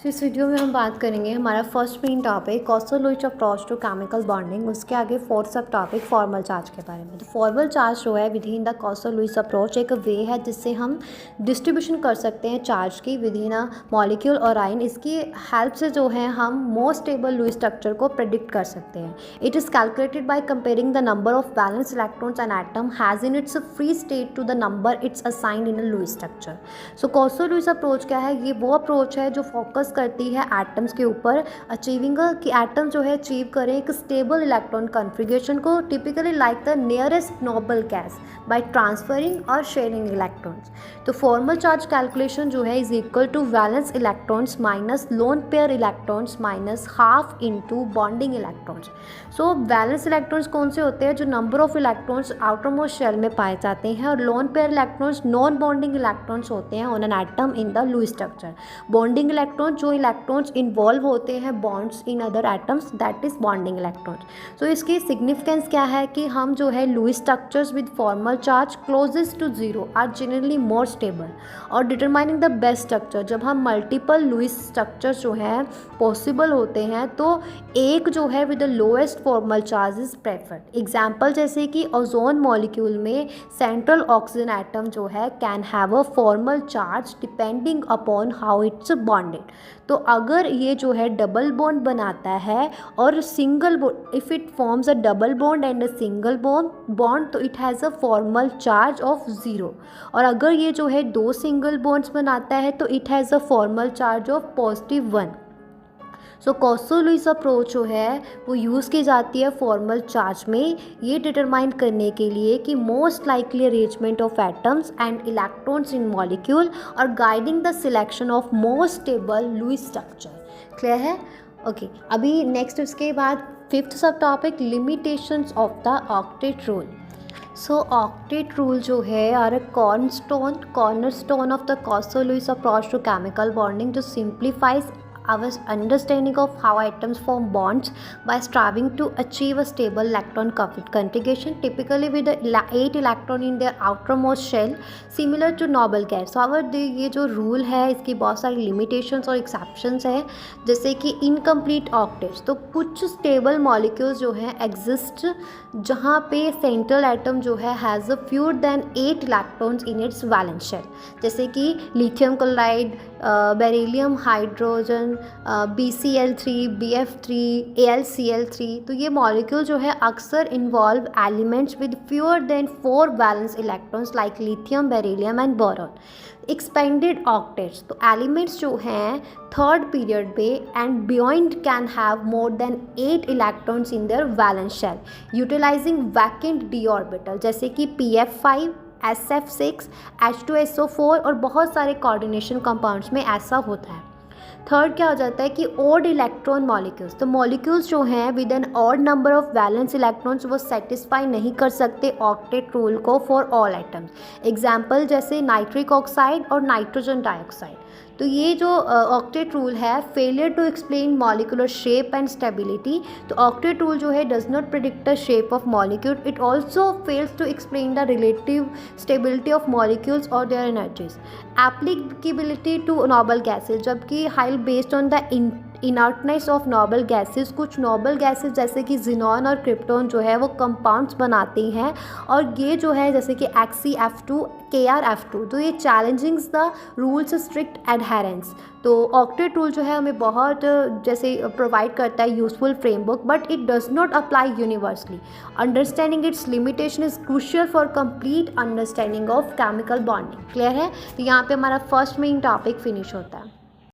तो इस वीडियो में हम बात करेंगे हमारा first main topic Kossel Lewis approach to chemical bonding, उसके आगे फोर्थ सब टॉपिक फॉर्मल चार्ज के बारे में। तो फॉर्मल चार्ज जो है with in the Kossel Lewis approach एक वे है जिससे हम डिस्ट्रीब्यूशन कर सकते हैं चार्ज की विद इन अ मॉलिक्यूल और आयन। इसकी हेल्प से जो है हम मोस्ट स्टेबल लुईस स्ट्रक्चर को प्रेडिक्ट कर सकते हैं। It is calculated by comparing the number of valence electrons and atom has in its free state to the number its assigned in a Lewis structure. So Kossel Lewis approach क्या है? ये वो approach है जो focus करती है atoms के ऊपर, अचीविंग कि एटम जो है अचीव करें एक स्टेबल इलेक्ट्रॉन कॉन्फ़िगरेशन को, typically like the nearest noble gas by transferring और शेयरिंग इलेक्ट्रॉन्स। तो फॉर्मल चार्ज कैलकुलेशन जो है is equal to valence electrons minus lone pair electrons minus half into bonding electrons. So valence electrons कौन से होते हैं? जो number of electrons outermost shell में पाए जाते हैं, और lone pair electrons non bonding electrons होते हैं on an atom in the Lewis structure. Bonding electron जो इलेक्ट्रॉन्स इन्वॉल्व होते हैं bonds in other atoms, that is bonding electrons. So इसकी सिग्निफिकेंस क्या है कि हम जो है Lewis structures with formal charge closest to zero are generally more stable और डिटरमाइनिंग द बेस्ट स्ट्रक्चर। जब हम मल्टीपल लुईस स्ट्रक्चर्स जो हैं पॉसिबल होते हैं तो एक जो है with the lowest formal charge is preferred. Example जैसे कि ओजोन मॉलिक्यूल में सेंट्रल ऑक्सीजन एटम जो है can have a formal charge depending upon how it's bonded. तो अगर ये जो है डबल बॉन्ड बनाता है और single bond, if it forms a double bond and a single bond तो it has a formal charge of zero. और अगर ये जो है दो सिंगल बॉन्ड्स बनाता है तो it has a formal charge of +1। So Kossel Lewis approach जो है वो यूज़ की जाती है फॉर्मल चार्ज में, ये डिटरमाइन करने के लिए कि most likely arrangement of atoms and electrons in molecule और guiding the selection of most stable Lewis structure. Clear है? ओके, अभी नेक्स्ट उसके बाद fifth subtopic limitations of the octet rule. So octet rule जो है are a cornerstone of the Kossel Lewis approach to chemical bonding जो simplifies our understanding of how atoms form bonds by striving to achieve a stable electron configuration, typically with the 8 electron in their outermost shell, similar to noble gas. However, ये जो rule है इसकी बहुत सारी limitations और exceptions है, जैसे कि incomplete octets। तो कुछ stable molecules जो हैं exist जहाँ पे central atom जो है has a fewer than 8 electrons in its valence shell, जैसे कि lithium chloride, beryllium hydrogen, BCl3, BF3, AlCl3। तो ये मॉलिक्यूल जो है अक्सर involve elements with fewer than 4 valence electrons like lithium, beryllium and boron. Expanded octets तो elements जो हैं थर्ड पीरियड पे and beyond can have more than 8 electrons in their valence shell utilising vacant d orbital, जैसे कि PF5, SF6, H2SO4 और बहुत सारे coordination compounds में ऐसा होता है। थर्ड क्या हो जाता है कि ऑड इलेक्ट्रॉन मॉलिक्यूल्स, तो मॉलिक्यूल्स जो हैं with an odd number of valence electrons वो सेटिस्फाई नहीं कर सकते ऑक्टेट रूल को फॉर ऑल एटम्स। एग्जाम्पल जैसे नाइट्रिक ऑक्साइड और नाइट्रोजन डाइऑक्साइड। तो ये जो ऑक्टेट रूल है failure to explain molecular shape and stability. तो ऑक्टेट रूल जो है does not predict the shape of molecule, it also fails to explain the relative stability of molecules और their energies. Applicability to noble gases, जबकि high based on the inertness of noble gases. कुछ noble gases जैसे कि xenon और krypton जो है वो compounds बनाती हैं, और ये जो है जैसे कि XeF2, KrF2, तो ये challenging the rules strict adherence. तो ऑक्टेट रूल जो है हमें बहुत जैसे प्रोवाइड करता है useful framework, but it does not apply universally. Understanding its limitation is crucial for complete understanding of chemical bonding. Clear है? तो यहाँ पे हमारा फर्स्ट मेन टॉपिक फिनिश होता है।